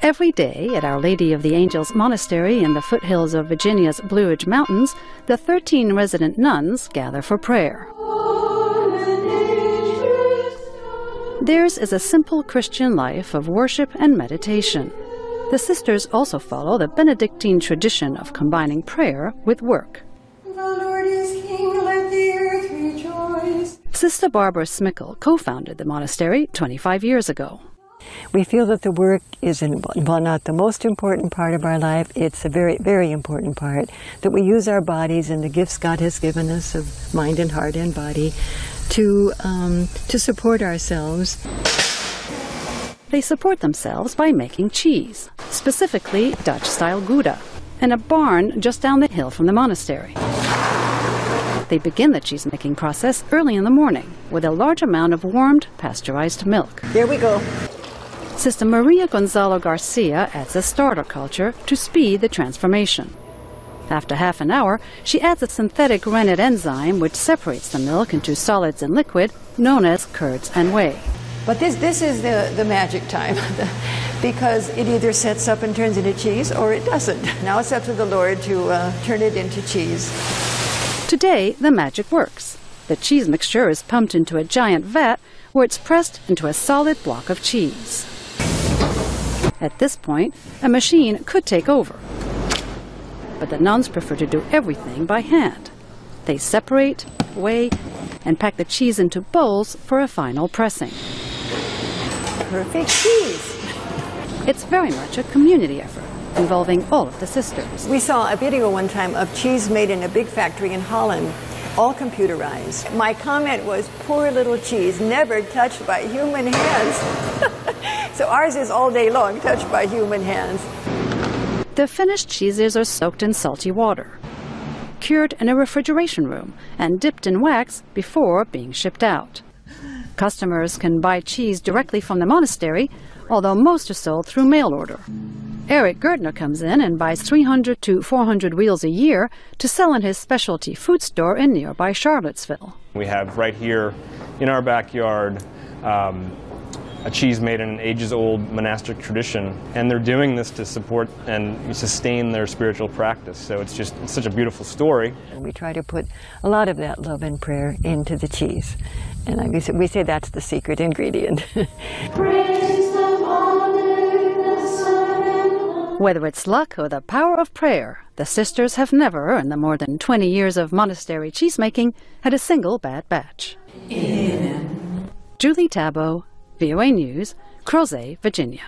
Every day at Our Lady of the Angels Monastery in the foothills of Virginia's Blue Ridge Mountains, the 13 resident nuns gather for prayer. Theirs is a simple Christian life of worship and meditation. The sisters also follow the Benedictine tradition of combining prayer with work. The Lord is King, let the earth rejoice. Sister Barbara Smickle co-founded the monastery 25 years ago. We feel that the work is, while not the most important part of our life, it's a very, very important part, that we use our bodies and the gifts God has given us of mind and heart and body to support ourselves. They support themselves by making cheese, specifically Dutch-style Gouda, in a barn just down the hill from the monastery. They begin the cheese-making process early in the morning with a large amount of warmed, pasteurized milk. Here we go. Sister Maria Gonzalo Garcia adds a starter culture to speed the transformation. After half an hour, she adds a synthetic rennet enzyme which separates the milk into solids and liquid, known as curds and whey. But this is the magic time, because it either sets up and turns into cheese or it doesn't. Now it's up to the Lord to turn it into cheese. Today, the magic works. The cheese mixture is pumped into a giant vat where it's pressed into a solid block of cheese. At this point, a machine could take over. But the nuns prefer to do everything by hand. They separate, weigh, and pack the cheese into bowls for a final pressing. Perfect cheese! It's very much a community effort, involving all of the sisters. We saw a video one time of cheese made in a big factory in Holland, all computerized. My comment was, poor little cheese, never touched by human hands. So ours is all day long, touched by human hands. The finished cheeses are soaked in salty water, cured in a refrigeration room, and dipped in wax before being shipped out. Customers can buy cheese directly from the monastery, although most are sold through mail order. Eric Gertner comes in and buys 300 to 400 wheels a year to sell in his specialty food store in nearby Charlottesville. We have right here in our backyard a cheese made in an ages-old monastic tradition, and they're doing this to support and sustain their spiritual practice. So it's such a beautiful story. We try to put a lot of that love and prayer into the cheese, and we say that's the secret ingredient. Whether it's luck or the power of prayer, the sisters have never, in the more than 20 years of monastery cheesemaking, had a single bad batch. Amen. Julie Tabo, VOA News, Crozet, Virginia.